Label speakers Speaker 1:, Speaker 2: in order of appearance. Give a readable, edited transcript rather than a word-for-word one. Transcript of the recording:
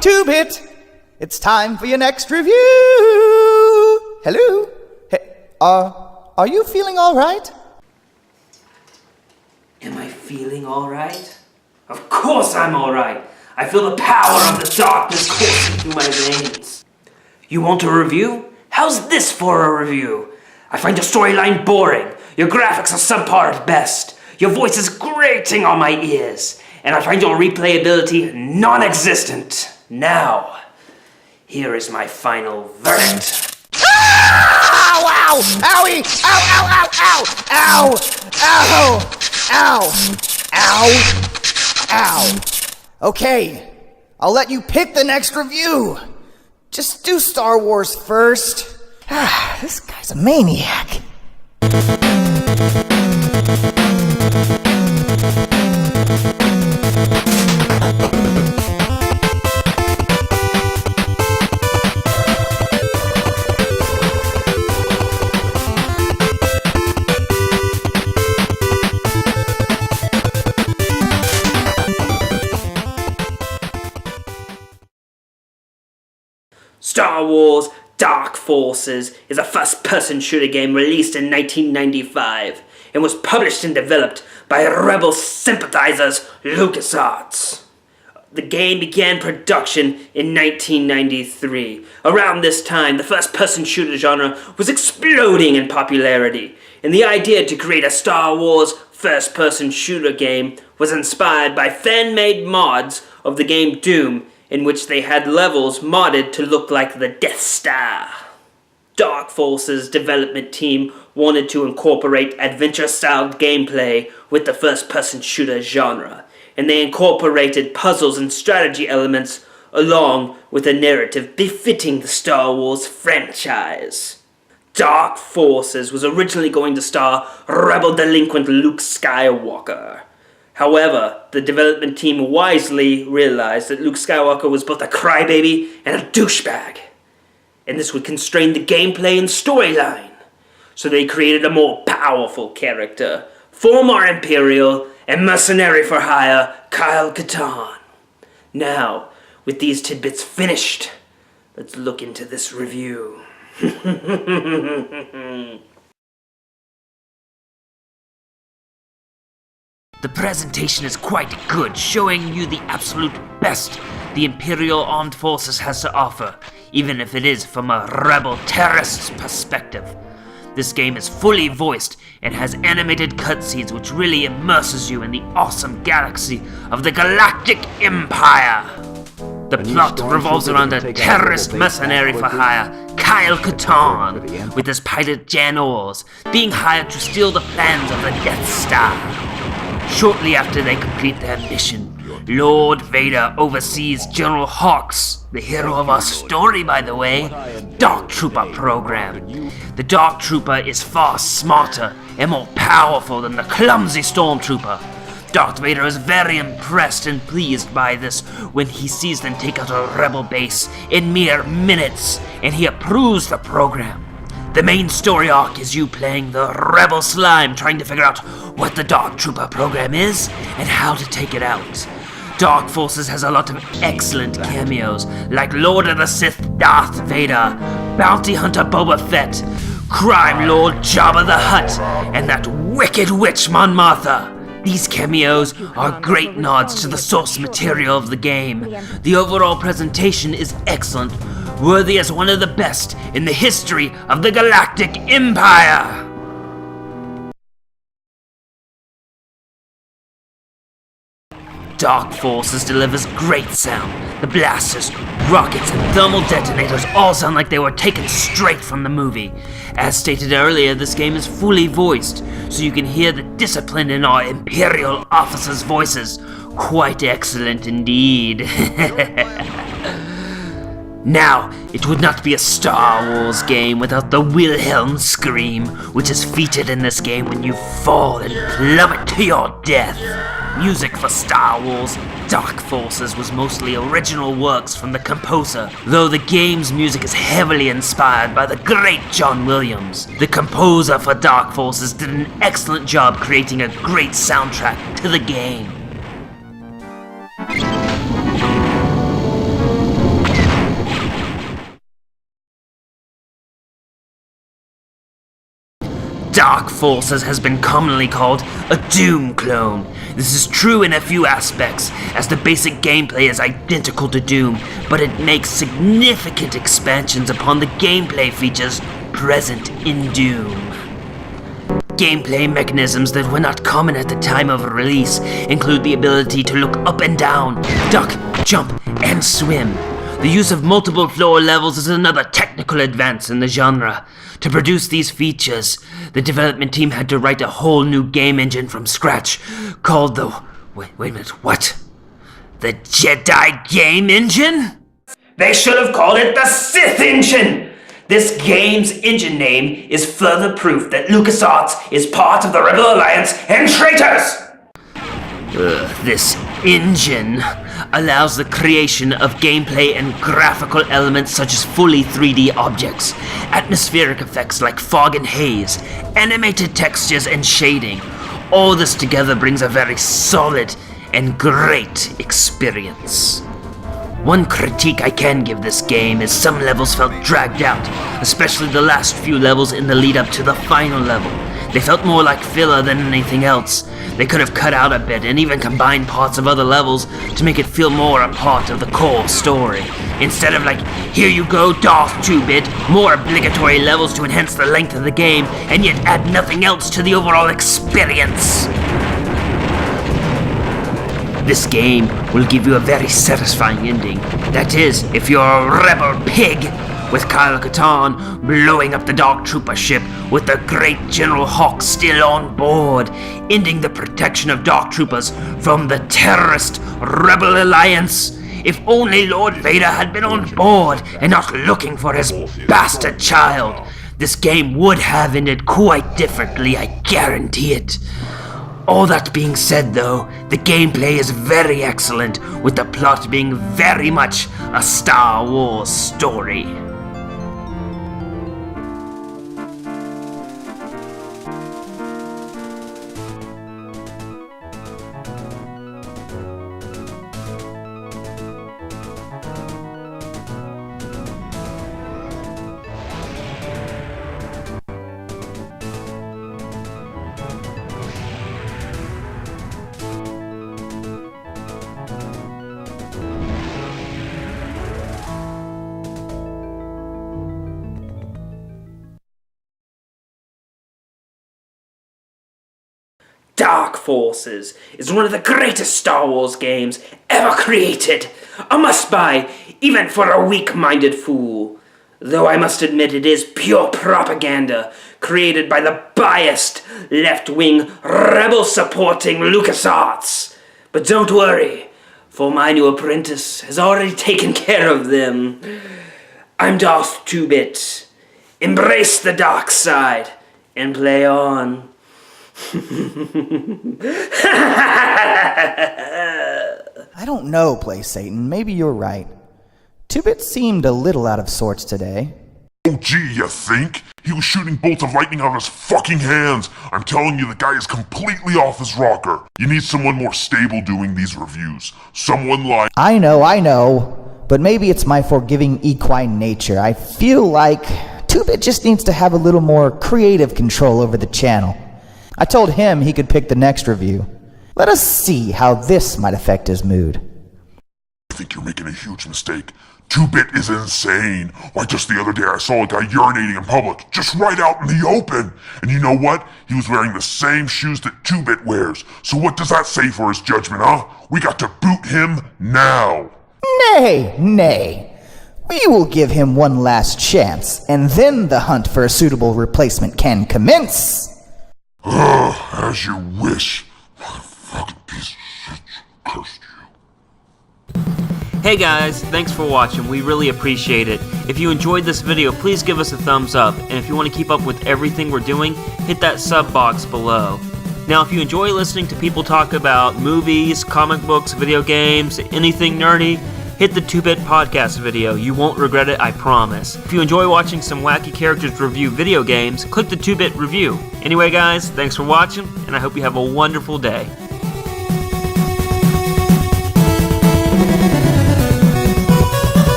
Speaker 1: 2-bit. It's time for your next review. Hello? Hey, are you feeling all right?
Speaker 2: Am I feeling alright? Of course I'm alright! I feel the power of the darkness coursing through my veins. You want a review? How's this for a review? I find your storyline boring, your graphics are subpar at best, your voice is grating on my ears, and I find your replayability non-existent. Now, here is my final verdict.
Speaker 1: Ow! Ow! Owie! Ow! Ow! Ow! Ow! Ow! Ow! Ow! Ow! Okay, I'll let you pick the next review. Just do Star Wars first. This guy's a maniac.
Speaker 2: Star Wars Dark Forces is a first-person shooter game released in 1995 and was published and developed by Rebel sympathizers LucasArts. The game began production in 1993. Around this time, the first-person shooter genre was exploding in popularity, and the idea to create a Star Wars first-person shooter game was inspired by fan-made mods of the game Doom, in which they had levels modded to look like the Death Star. Dark Forces' development team wanted to incorporate adventure-style gameplay with the first-person shooter genre, and they incorporated puzzles and strategy elements along with a narrative befitting the Star Wars franchise. Dark Forces was originally going to star rebel delinquent Luke Skywalker. However, the development team wisely realized that Luke Skywalker was both a crybaby and a douchebag, and this would constrain the gameplay and storyline. So they created a more powerful character, former Imperial and mercenary for hire Kyle Katarn. Now, with these tidbits finished, let's look into this review. The presentation is quite good, showing you the absolute best the Imperial Armed Forces has to offer, even if it is from a rebel terrorist's perspective. This game is fully voiced and has animated cutscenes which really immerses you in the awesome galaxy of the Galactic Empire. The plot revolves around a terrorist mercenary for hire, Kyle Katarn, with his pilot Jan Ors, being hired to steal the plans of the Death Star. Shortly after they complete their mission, Lord Vader oversees General Hawk's, the hero of our story by the way, Dark Trooper program. The Dark Trooper is far smarter and more powerful than the clumsy Stormtrooper. Darth Vader is very impressed and pleased by this when he sees them take out a rebel base in mere minutes, and he approves the program. The main story arc is you playing the Rebel Slime, trying to figure out what the Dark Trooper program is and how to take it out. Dark Forces has a lot of excellent cameos, like Lord of the Sith Darth Vader, Bounty Hunter Boba Fett, Crime Lord Jabba the Hutt, and that wicked witch Mon Mothma. These cameos are great nods to the source material of the game. The overall presentation is excellent, worthy as one of the best in the history of the Galactic Empire. Dark Forces delivers great sound. The blasters, rockets, and thermal detonators all sound like they were taken straight from the movie. As stated earlier, this game is fully voiced, so you can hear the discipline in our Imperial officers' voices. Quite excellent indeed. Now, it would not be a Star Wars game without the Wilhelm scream, which is featured in this game when you fall and plummet to your death. Music for Star Wars Dark Forces was mostly original works from the composer, though the game's music is heavily inspired by the great John Williams. The composer for Dark Forces did an excellent job creating a great soundtrack to the game. Dark Forces has been commonly called a Doom clone. This is true in a few aspects, as the basic gameplay is identical to Doom, but it makes significant expansions upon the gameplay features present in Doom. Gameplay mechanisms that were not common at the time of release include the ability to look up and down, duck, jump, and swim. The use of multiple floor levels is another technical advance in the genre. To produce these features, the development team had to write a whole new game engine from scratch, called the... Wait a minute, what? The Jedi Game Engine? They should have called it the Sith Engine! This game's engine name is further proof that LucasArts is part of the Rebel Alliance and traitors! This engine allows the creation of gameplay and graphical elements such as fully 3D objects, atmospheric effects like fog and haze, animated textures and shading. All this together brings a very solid and great experience. One critique I can give this game is some levels felt dragged out, especially the last few levels in the lead up to the final level. They felt more like filler than anything else. They could have cut out a bit and even combined parts of other levels to make it feel more a part of the core story. Instead of like, here you go Darth 2-bit, more obligatory levels to enhance the length of the game and yet add nothing else to the overall experience. This game will give you a very satisfying ending. That is, if you're a rebel pig, with Kyle Katarn blowing up the Dark Trooper ship with the great General Hawk still on board, ending the protection of Dark Troopers from the terrorist Rebel Alliance. If only Lord Vader had been on board and not looking for his bastard child, this game would have ended quite differently, I guarantee it. All that being said though, the gameplay is very excellent, with the plot being very much a Star Wars story. Dark Forces is one of the greatest Star Wars games ever created. A must-buy, even for a weak-minded fool. Though I must admit it is pure propaganda, created by the biased, left-wing, rebel-supporting LucasArts. But don't worry, for my new apprentice has already taken care of them. I'm Darth 2-bit. Embrace the dark side and play on.
Speaker 1: I don't know, PlaySatan. Maybe you're right. 2-bit seemed a little out of sorts today.
Speaker 3: Oh gee, you think? He was shooting bolts of lightning out of his fucking hands. I'm telling you, the guy is completely off his rocker. You need someone more stable doing these reviews. Someone like...
Speaker 1: I know. But maybe it's my forgiving equine nature. I feel like 2-bit just needs to have a little more creative control over the channel. I told him he could pick the next review. Let us see how this might affect his mood.
Speaker 3: I think you're making a huge mistake. 2-bit is insane. Why, just the other day I saw a guy urinating in public, just right out in the open. And you know what? He was wearing the same shoes that 2-bit wears. So what does that say for his judgment, huh? We got to boot him now.
Speaker 1: Nay. We will give him one last chance, and then the hunt for a suitable replacement can commence.
Speaker 3: As you wish. Fucking piece of shit. Cursed you.
Speaker 2: Hey guys, thanks for watching, we really appreciate it. If you enjoyed this video, please give us a thumbs up, and if you want to keep up with everything we're doing, hit that sub box below. Now if you enjoy listening to people talk about movies, comic books, video games, anything nerdy, hit the 2-bit podcast video. You won't regret it, I promise. If you enjoy watching some wacky characters review video games, click the 2-bit review. Anyway guys, thanks for watching, and I hope you have a wonderful day.